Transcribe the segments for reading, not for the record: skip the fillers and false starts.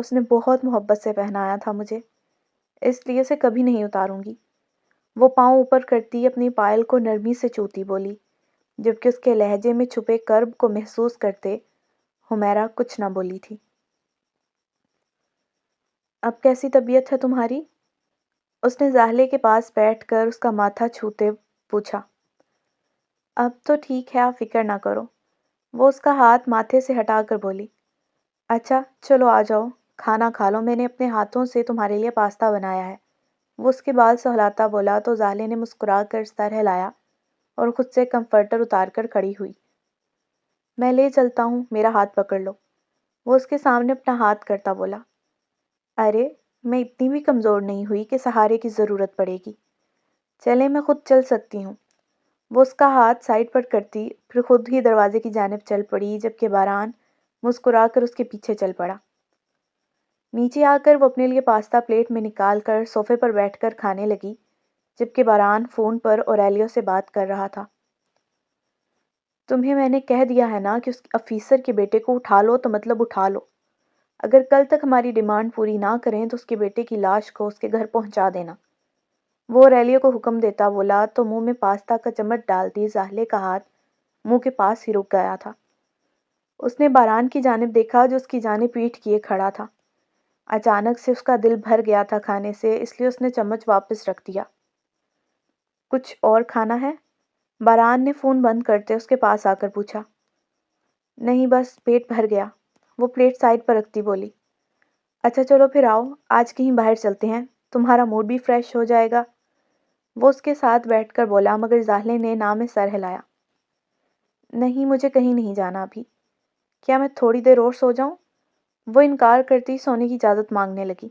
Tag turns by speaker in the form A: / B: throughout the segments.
A: اس نے بہت محبت سے پہنایا تھا مجھے، اس لیے اسے کبھی نہیں اتاروں گی۔ وہ پاؤں اوپر کرتی اپنی پائل کو نرمی سے چوتی بولی، جبکہ اس کے لہجے میں چھپے کرب کو محسوس کرتے حمیرہ کچھ نہ بولی تھی۔ اب کیسی طبیعت ہے تمہاری؟ اس نے زاہلے کے پاس بیٹھ کر اس کا ماتھا چھوتے پوچھا۔ اب تو ٹھیک ہے، آپ فکر نہ کرو۔ وہ اس کا ہاتھ ماتھے سے ہٹا کر بولی۔ اچھا چلو آ جاؤ، کھانا کھا لو، میں نے اپنے ہاتھوں سے تمہارے لیے پاستا بنایا ہے۔ وہ اس کے بال سہلاتا بولا تو زاہلے نے مسکرا کر سر ہلایا اور خود سے کمفرٹر اتار کر کھڑی ہوئی۔ میں لے چلتا ہوں، میرا ہاتھ پکڑ لو۔ وہ اس کے سامنے اپنا ہاتھ کرتا بولا۔ ارے میں اتنی بھی کمزور نہیں ہوئی کہ سہارے کی ضرورت پڑے گی، چلے میں خود چل سکتی ہوں۔ وہ اس کا ہاتھ سائڈ پر کرتی پھر خود ہی دروازے کی جانب چل پڑی، جبکہ باران مسکرا کر اس کے پیچھے چل پڑا۔ نیچے آ کر وہ اپنے لیے پاستا پلیٹ میں نکال کر صوفے پر بیٹھ کر کھانے لگی، جبکہ باران فون پر اوریلیو سے بات کر رہا تھا۔ تمہیں میں نے کہہ دیا ہے نا کہ اس افیسر کے بیٹے کو اٹھا لو تو مطلب اٹھا لو۔ اگر کل تک ہماری ڈیمانڈ پوری نہ کریں تو اس کے بیٹے کی لاش کو اس کے گھر پہنچا دینا۔ وہ اوریلیو کو حکم دیتا بولا تو منہ میں پاستا کا چمچ ڈالتی زاہلے کا ہاتھ منہ کے پاس ہی رک گیا تھا۔ اس نے باران کی جانب دیکھا جو اس کی جانب پیٹھ کیے کھڑا تھا۔ اچانک سے اس کا دل بھر گیا تھا کھانے سے، اس لیے اس نے چمچ واپس رکھ دیا۔ کچھ اور کھانا ہے؟ باران نے فون بند کرتے اس کے پاس آ کر پوچھا۔ نہیں بس پیٹ بھر گیا، وہ پلیٹ سائڈ پر رکھتی بولی۔ اچھا چلو پھر آؤ، آج کہیں باہر چلتے ہیں، تمہارا موڈ بھی فریش ہو جائے گا۔ وہ اس کے ساتھ بیٹھ کر بولا، مگر زاہلے نے نہ میں سر ہلایا۔ نہیں مجھے کہیں نہیں جانا ابھی۔ کیا میں تھوڑی دیر اور سو جاؤں؟ وہ انکار کرتی سونے کی اجازت مانگنے لگی۔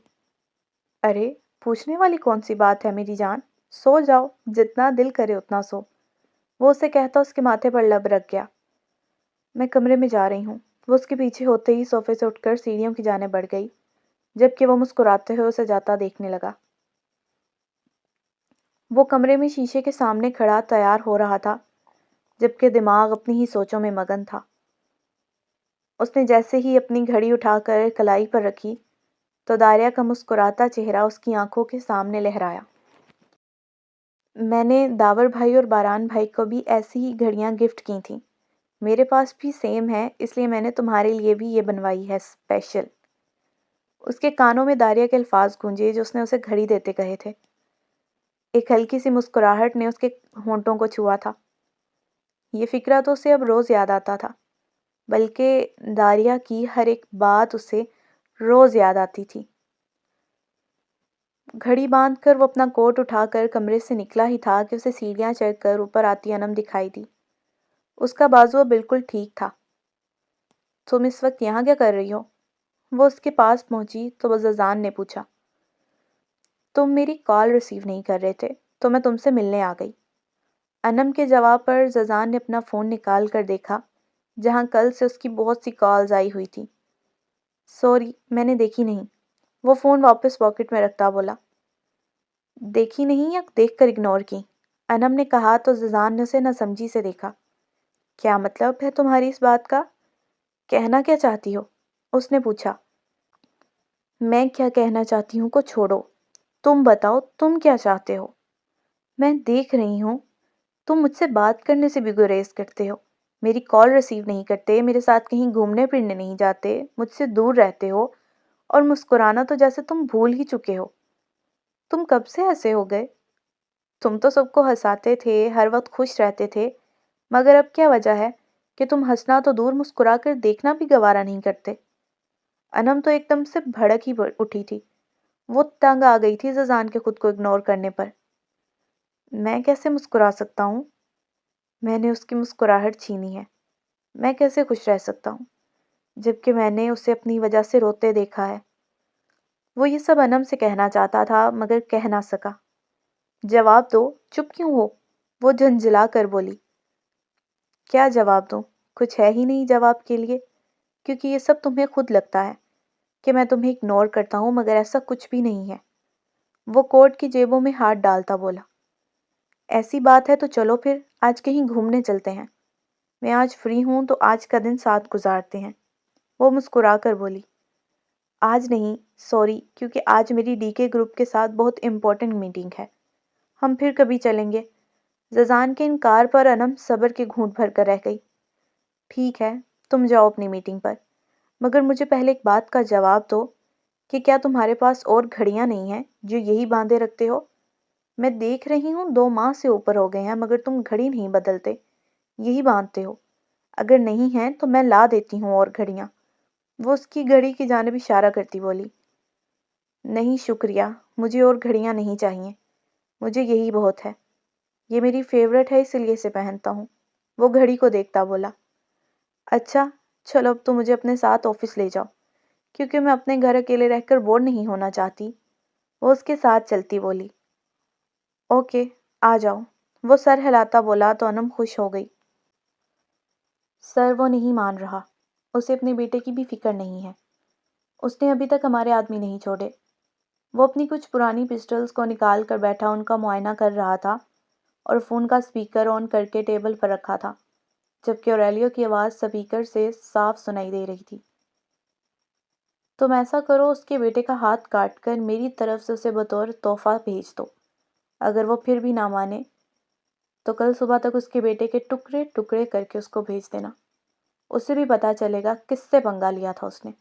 A: ارے پوچھنے والی کون سی بات ہے میری جان، سو جاؤ، جتنا دل کرے اتنا سو۔ وہ اسے کہتا اس کے ماتھے پر لب رکھ گیا۔ میں کمرے میں جا رہی ہوں۔ وہ اس کے پیچھے ہوتے ہی صوفے سے اٹھ کر سیڑھیوں کی جانب بڑھ گئی، جبکہ وہ مسکراتے ہوئے اسے جاتا دیکھنے لگا۔ وہ کمرے میں شیشے کے سامنے کھڑا تیار ہو رہا تھا، جبکہ دماغ اپنی ہی سوچوں میں مگن تھا۔ اس نے جیسے ہی اپنی گھڑی اٹھا کر کلائی پر رکھی تو داریہ کا مسکراتا چہرہ اس کی آنکھوں کے سامنے لہرایا۔ میں نے داور بھائی اور باران بھائی کو بھی ایسی ہی گھڑیاں گفٹ کی تھیں، میرے پاس بھی سیم ہے، اس لیے میں نے تمہارے لیے بھی یہ بنوائی ہے اسپیشل۔ اس کے کانوں میں داریہ کے الفاظ گونجے جو اس نے اسے گھڑی دیتے کہے تھے۔ ایک ہلکی سی مسکراہٹ نے اس کے ہونٹوں کو چھوا تھا۔ یہ فکرہ تو اسے اب روز یاد آتا تھا، بلکہ داریہ کی ہر ایک بات اسے روز یاد آتی تھی۔ گھڑی باندھ کر وہ اپنا کوٹ اٹھا کر کمرے سے نکلا ہی تھا کہ اسے سیڑھیاں چڑھ کر اوپر آتی انم دکھائی دی۔ اس کا بازو بالکل ٹھیک تھا۔ تم اس وقت یہاں کیا کر رہی ہو؟ وہ اس کے پاس پہنچی تو ززان نے پوچھا۔ تم میری کال ریسیو نہیں کر رہے تھے تو میں تم سے ملنے آ گئی۔ انم کے جواب پر ززان نے اپنا فون نکال کر دیکھا، جہاں کل سے اس کی بہت سی کالز آئی ہوئی تھی۔ سوری میں نے دیکھی نہیں۔ وہ فون واپس پاکٹ میں رکھتا بولا۔ دیکھی نہیں یا دیکھ کر اگنور کی؟ انم نے کہا تو ززان نے اسے نہ سمجھی سے دیکھا۔ کیا مطلب ہے تمہاری اس بات کا؟ کہنا کیا چاہتی ہو؟ اس نے پوچھا۔ میں کیا کہنا چاہتی ہوں کو چھوڑو، تم بتاؤ تم کیا چاہتے ہو؟ میں دیکھ رہی ہوں تم مجھ سے بات کرنے سے بھی گریز کرتے ہو، میری کال ریسیو نہیں کرتے، میرے ساتھ کہیں گھومنے پھرنے نہیں جاتے، مجھ سے دور رہتے ہو، اور مسکرانا تو جیسے تم بھول ہی چکے ہو۔ تم کب سے ایسے ہو گئے؟ تم تو سب کو ہنساتے تھے، ہر وقت خوش رہتے تھے، مگر اب کیا وجہ ہے کہ تم ہنسنا تو دور مسکرا کر دیکھنا بھی گوارا نہیں کرتے؟ انم تو ایک دم سے بھڑک ہی اٹھی تھی۔ وہ تنگ آ گئی تھی ززان کے خود کو اگنور کرنے پر۔ میں کیسے مسکرا سکتا ہوں؟ میں نے اس کی مسکراہٹ چھینی ہے۔ میں کیسے خوش رہ سکتا ہوں جبکہ میں نے اسے اپنی وجہ سے روتے دیکھا ہے؟ وہ یہ سب انم سے کہنا چاہتا تھا مگر کہہ نہ سکا۔ جواب دو، چپ کیوں ہو؟ وہ جھنجھلا کر بولی۔ کیا جواب دوں؟ کچھ ہے ہی نہیں جواب کے لیے، کیونکہ یہ سب تمہیں خود لگتا ہے کہ میں تمہیں اگنور کرتا ہوں، مگر ایسا کچھ بھی نہیں ہے۔ وہ کوٹ کی جیبوں میں ہاتھ ڈالتا بولا۔ ایسی بات ہے تو چلو پھر آج کہیں گھومنے چلتے ہیں، میں آج فری ہوں تو آج کا دن ساتھ گزارتے ہیں۔ وہ مسکرا کر بولی۔ آج نہیں، سوری، کیونکہ آج میری ڈی کے گروپ کے ساتھ بہت امپورٹنٹ میٹنگ ہے۔ ہم پھر کبھی چلیں گے۔ ززان کے انکار پر انم صبر کے گھونٹ بھر کر رہ گئی۔ ٹھیک ہے، تم جاؤ اپنی میٹنگ پر، مگر مجھے پہلے ایک بات کا جواب دو کہ کیا تمہارے پاس اور گھڑیاں نہیں ہیں جو یہی باندھے رکھتے ہو؟ میں دیکھ رہی ہوں 2 ماہ سے اوپر ہو گئے ہیں مگر تم گھڑی نہیں بدلتے، یہی باندھتے ہو۔ اگر نہیں ہیں تو میں لا دیتی ہوں اور گھڑیاں۔ وہ اس کی گھڑی کی جانب اشارہ کرتی بولی۔ نہیں شکریہ، مجھے اور گھڑیاں نہیں چاہیے، مجھے یہی بہت ہے۔ یہ میری فیورٹ ہے، اس لیے اسے پہنتا ہوں۔ وہ گھڑی کو دیکھتا بولا۔ اچھا چلو، اب تو مجھے اپنے ساتھ آفس لے جاؤ، کیونکہ میں اپنے گھر اکیلے رہ کر بور نہیں ہونا چاہتی۔ وہ اس کے ساتھ چلتی بولی۔ اوکے، آ جاؤ۔ وہ سر ہلاتا بولا تو انم خوش ہو گئی۔ سر وہ نہیں مان رہا، اسے اپنے بیٹے کی بھی فکر نہیں ہے۔ اس نے ابھی تک ہمارے آدمی نہیں چھوڑے۔ وہ اپنی کچھ پرانی پسٹلز کو نکال کر بیٹھا ان کا معائنہ کر رہا تھا اور فون کا اسپیکر آن کر کے ٹیبل پر رکھا تھا، جبکہ اوریلیو کی آواز اسپیکر سے صاف سنائی دے رہی تھی۔ تم ایسا کرو، اس کے بیٹے کا ہاتھ کاٹ کر میری طرف سے اسے بطور تحفہ بھیج دو۔ اگر وہ پھر بھی نہ مانے تو کل صبح تک اس کے بیٹے کے ٹکڑے ٹکڑے کر کے اس کو بھیج دینا۔ اسے بھی پتہ چلے گا کس سے پنگا لیا تھا اس نے۔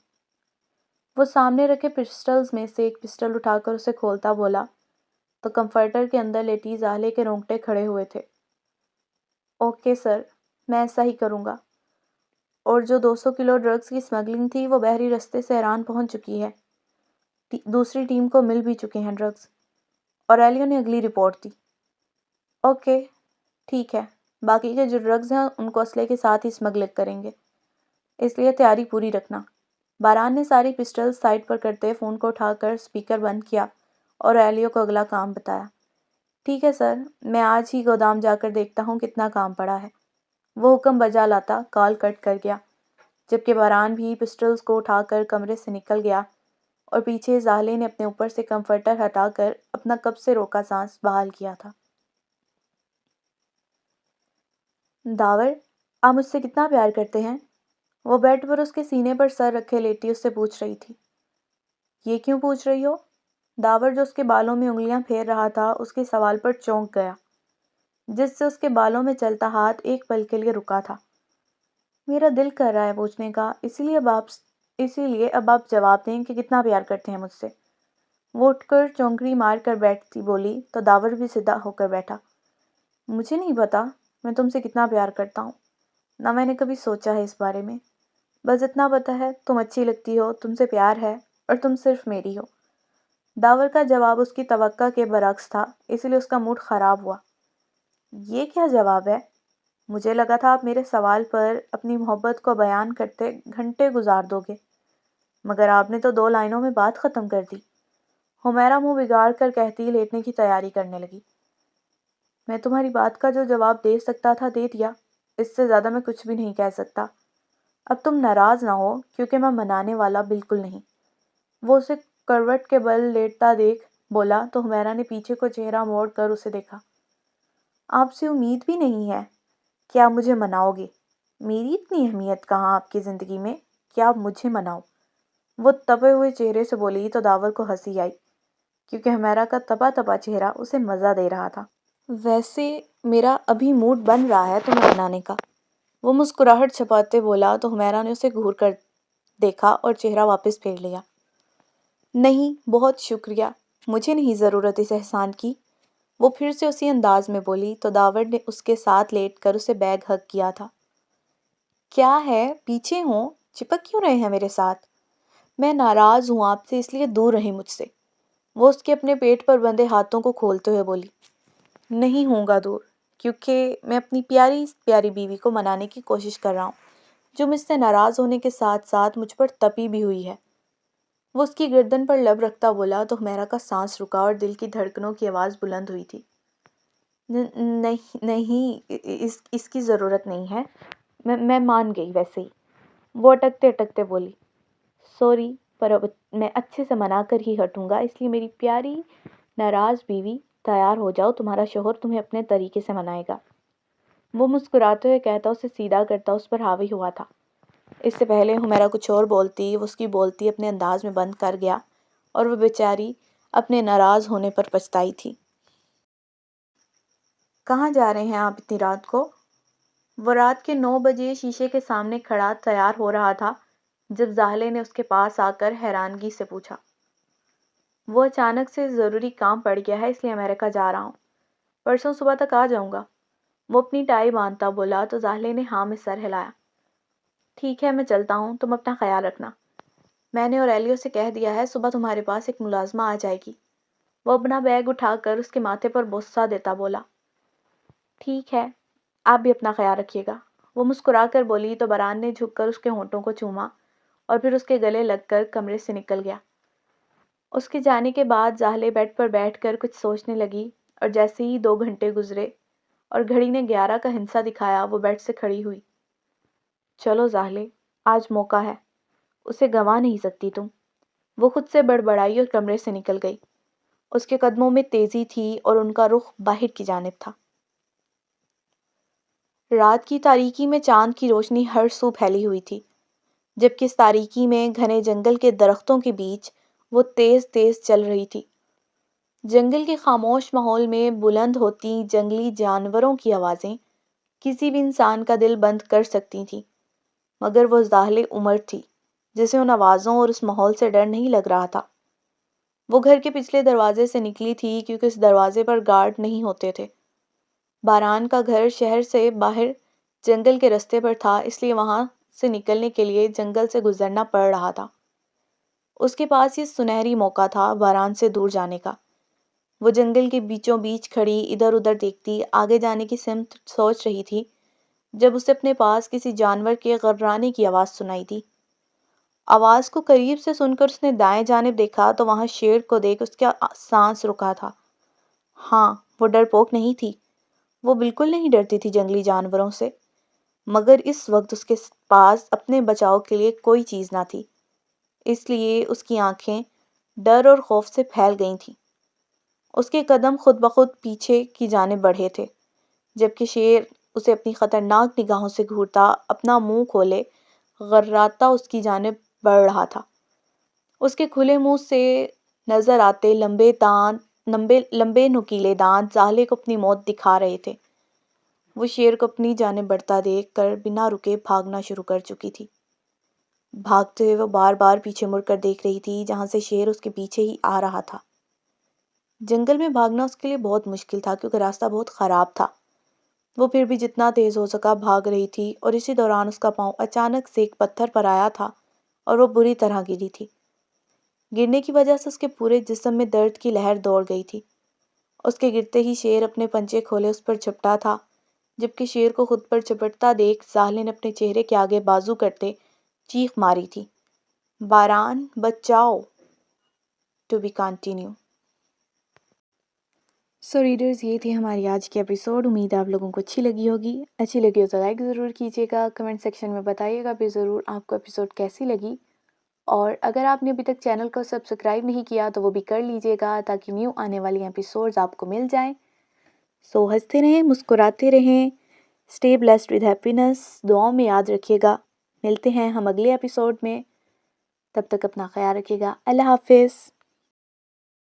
A: وہ سامنے رکھے پسٹلز میں سے ایک پسٹل اٹھا کر اسے کھولتا بولا تو کمفرٹر کے اندر لیٹی زاہلے کے رونگٹے کھڑے ہوئے تھے۔ اوکے سر، میں ایسا ہی کروں گا۔ اور جو 200 کلو ڈرگز کی سمگلنگ تھی وہ بحری رستے سے ایران پہنچ چکی ہے۔ دوسری ٹیم کو مل بھی چکے ہیں ڈرگز۔ اوریلیو نے اگلی رپورٹ دی۔ اوکے ٹھیک ہے، باقی کے جو ڈرگز ہیں ان کو اسلحے کے ساتھ ہی اسمگل کریں گے، اس لیے تیاری پوری رکھنا۔ باران نے ساری پسٹل سائڈ پر کرتے فون کو اٹھا کر اسپیکر بند کیا اور اوریلیو کو اگلا کام بتایا۔ ٹھیک ہے سر، میں آج ہی گودام جا کر دیکھتا ہوں کتنا کام پڑا ہے۔ وہ حکم بجا لاتا کال کٹ کر گیا، جبکہ باران بھی پسٹلز کو اٹھا کر کمرے سے نکل گیا اور پیچھے زاہلے نے اپنے اوپر سے کمفرٹر ہٹا کر اپنا کب سے روکا سانس بحال کیا تھا۔ داور، آپ مجھ سے کتنا پیار کرتے ہیں؟ وہ بیڈ پر اس کے سینے پر سر رکھے لیٹی اس سے پوچھ رہی تھی۔ یہ کیوں پوچھ رہی ہو؟ داور جو اس کے بالوں میں انگلیاں پھیر رہا تھا اس کے سوال پر چونک گیا، جس سے اس کے بالوں میں چلتا ہاتھ ایک پل کے لیے رکا تھا۔ میرا دل کر رہا ہے پوچھنے کا، اسی لیے اب آپ جواب دیں کہ کتنا پیار کرتے ہیں مجھ سے۔ وہ اٹھ کر چونکڑی مار کر بیٹھتی بولی تو داور بھی سیدھا ہو کر بیٹھا۔ مجھے نہیں پتا میں تم سے کتنا پیار کرتا ہوں، نہ میں نے کبھی سوچا ہے اس بارے میں۔ بس اتنا پتا ہے تم اچھی لگتی ہو، تم سے پیار ہے اور تم صرف میری ہو۔ داور کا جواب اس کی توقع کے برعکس تھا، اس لیے اس کا موڈ خراب ہوا۔ یہ کیا جواب ہے؟ مجھے لگا تھا آپ میرے سوال پر اپنی محبت کو بیان کرتے گھنٹے گزار دو گے، مگر آپ نے تو 2 لائنوں میں بات ختم کر دی۔ حمیرہ منہ بگاڑ کر کہتی لیٹنے کی تیاری کرنے لگی۔ میں تمہاری بات کا جو جواب دے سکتا تھا دے دیا، اس سے زیادہ میں کچھ بھی نہیں کہہ سکتا۔ اب تم ناراض نہ ہو کیونکہ میں منانے والا بالکل نہیں۔ وہ اسے کروٹ کے بل لیٹتا دیکھ بولا تو حمیرہ نے پیچھے کو چہرہ موڑ کر اسے دیکھا۔ آپ سے امید بھی نہیں ہے کہ آپ مجھے مناؤ گے؟ میری اتنی اہمیت کہاں آپ کی زندگی میں کہ آپ مجھے مناؤ؟ وہ تپے ہوئے چہرے سے بولی تو داور کو ہنسی آئی، کیونکہ حمیرہ کا تپا تپا چہرہ اسے مزہ دے رہا تھا۔ ویسے میرا ابھی موڈ بن رہا ہے تمہیں منانے کا، وہ مسکراہٹ چھپاتے بولا تو حمیرہ نے اسے گھور کر دیکھا اور چہرہ واپس پھیر لیا۔ نہیں، بہت شکریہ، مجھے نہیں ضرورت اس احسان کی، وہ پھر سے اسی انداز میں بولی تو داور نے اس کے ساتھ لیٹ کر اسے بیگ ہگ کیا تھا۔ کیا ہے، پیچھے ہوں، چپک کیوں رہے ہیں میرے ساتھ؟ میں ناراض ہوں آپ سے، اس لیے دور رہیں مجھ سے، وہ اس کے اپنے پیٹ پر بندھے ہاتھوں کو کھولتے ہوئے بولی۔ نہیں ہوں گا دور، کیونکہ میں اپنی پیاری پیاری بیوی کو منانے کی کوشش کر رہا ہوں، جو مجھ سے ناراض ہونے کے ساتھ ساتھ مجھ پر تپی بھی ہوئی ہے۔ وہ اس کی گردن پر لب رکھتا بولا تو حمیرہ کا سانس رکا اور دل کی دھڑکنوں کی آواز بلند ہوئی تھی۔ نہیں، اس کی ضرورت نہیں ہے، میں مان گئی ویسے ہی، وہ اٹکتے اٹکتے بولی۔ سوری، پر اب میں اچھے سے منا کر ہی ہٹوں گا، اس لیے میری پیاری ناراض بیوی تیار ہو جاؤ، تمہارا شوہر تمہیں اپنے طریقے سے منائے گا۔ وہ مسکراتے ہوئے کہتا اسے سیدھا کرتا اس پر حاوی ہوا تھا۔ اس سے پہلے حمیرہ کچھ اور بولتی، وہ اس کی بولتی اپنے انداز میں بند کر گیا اور وہ بیچاری اپنے ناراض ہونے پر پچھتائی تھی۔ کہاں جا رہے ہیں آپ اتنی رات کو؟ وہ رات کے 9 بجے شیشے کے سامنے کھڑا تیار ہو رہا تھا جب زاہلے نے اس کے پاس آ کر حیرانگی سے پوچھا۔ وہ اچانک سے ضروری کام پڑ گیا ہے، اس لیے امریکہ جا رہا ہوں، پرسوں صبح تک آ جاؤں گا۔ وہ اپنی ٹائی باندھتا بولا تو زاہلے نے ہاں میں سر ہلایا۔ ٹھیک ہے، میں چلتا ہوں، تم اپنا خیال رکھنا۔ میں نے اوریلیو سے کہہ دیا ہے صبح تمہارے پاس ایک ملازمہ آ جائے گی۔ وہ اپنا بیگ اٹھا کر اس کے ماتھے پر بوسہ دیتا بولا۔ ٹھیک ہے، آپ بھی اپنا خیال رکھیے گا۔ وہ مسکرا کر بولی تو باران نے جھک کر اس کے ہونٹوں کو چوما اور پھر اس کے گلے لگ کر کمرے سے نکل گیا۔ اس کے جانے کے بعد زاہلے بیڈ پر بیٹھ کر کچھ سوچنے لگی اور جیسے ہی 2 گھنٹے گزرے اور گھڑی نے 11 کا ہنسا دکھایا وہ بیڈ سے کھڑی ہوئی۔ چلو زاہلے، آج موقع ہے، اسے گنوا نہیں سکتی تم۔ وہ خود سے بڑبڑائی اور کمرے سے نکل گئی۔ اس کے قدموں میں تیزی تھی اور ان کا رخ باہر کی جانب تھا۔ رات کی تاریکی میں چاند کی روشنی ہر سو پھیلی ہوئی تھی، جبکہ اس تاریکی میں گھنے جنگل کے درختوں کے بیچ وہ تیز تیز چل رہی تھی۔ جنگل کے خاموش ماحول میں بلند ہوتی جنگلی جانوروں کی آوازیں کسی بھی انسان کا دل بند کر سکتی تھیں، مگر وہ زاہلے عمر تھی جسے ان آوازوں اور اس ماحول سے ڈر نہیں لگ رہا تھا۔ وہ گھر کے پچھلے دروازے سے نکلی تھی کیونکہ اس دروازے پر گارڈ نہیں ہوتے تھے۔ باران کا گھر شہر سے باہر جنگل کے رستے پر تھا، اس لیے وہاں سے نکلنے کے لیے جنگل سے گزرنا پڑ رہا تھا۔ اس کے پاس یہ سنہری موقع تھا باران سے دور جانے کا۔ وہ جنگل کے بیچوں بیچ کھڑی ادھر ادھر دیکھتی آگے جانے کی سمت سوچ رہی تھی جب اسے اپنے پاس کسی جانور کے غررانے کی آواز سنائی دی۔ آواز کو قریب سے سن کر اس نے دائیں جانب دیکھا تو وہاں شیر کو دیکھ اس کا سانس رکا تھا۔ ہاں، وہ ڈرپوک نہیں تھی، وہ بالکل نہیں ڈرتی تھی جنگلی جانوروں سے، مگر اس وقت اس کے پاس اپنے بچاؤ کے لیے کوئی چیز نہ تھی، اس لیے اس کی آنکھیں ڈر اور خوف سے پھیل گئی تھیں۔ اس کے قدم خود بخود پیچھے کی جانب بڑھے تھے، جبکہ شیر اسے اپنی خطرناک نگاہوں سے گھورتا اپنا منہ کھولے غرراتا اس کی جانب بڑھ رہا تھا۔ اس کے کھلے منہ سے نظر آتے لمبے نوکیلے دانت زاہلے کو اپنی موت دکھا رہے تھے۔ وہ شیر کو اپنی جانب بڑھتا دیکھ کر بنا رکے بھاگنا شروع کر چکی تھی۔ بھاگتے ہوئے وہ بار بار پیچھے مڑ کر دیکھ رہی تھی جہاں سے شیر اس کے پیچھے ہی آ رہا تھا۔ جنگل میں بھاگنا اس کے لیے بہت مشکل تھا کیونکہ راستہ بہت خراب تھا۔ وہ پھر بھی جتنا تیز ہو سکا بھاگ رہی تھی اور اسی دوران اس کا پاؤں اچانک سے ایک پتھر پر آیا تھا اور وہ بری طرح گری تھی۔ گرنے کی وجہ سے اس کے پورے جسم میں درد کی لہر دوڑ گئی تھی۔ اس کے گرتے ہی شیر اپنے پنجے کھولے اس پر جھپٹا تھا، جبکہ شیر کو خود پر چپٹتا دیکھ زاہلے نے اپنے چہرے کے آگے بازو کرتے چیخ ماری تھی، باران بچاؤ! To be continue. So readers, یہ تھی ہماری آج کی ایپیسوڈ۔ امید ہے آپ لوگوں کو اچھی لگی ہوگی۔ اچھی لگی ہو تو لائک ضرور کیجیے گا، کمنٹ سیکشن میں بتائیے گا بھی ضرور آپ کو ایپیسوڈ کیسی لگی، اور اگر آپ نے ابھی تک چینل کو سبسکرائب نہیں کیا تو وہ بھی کر لیجیے گا تاکہ نیو آنے والی ایپیسوڈز آپ کو مل جائیں۔ سو ہنستے رہیں، مسکراتے رہیں، اسٹے بلیسڈ ود ہیپینس، دعاؤں میں یاد رکھیے گا۔ ملتے ہیں ہم اگلے ایپیسوڈ میں، تب تک اپنا خیال رکھیے گا۔ اللہ حافظ۔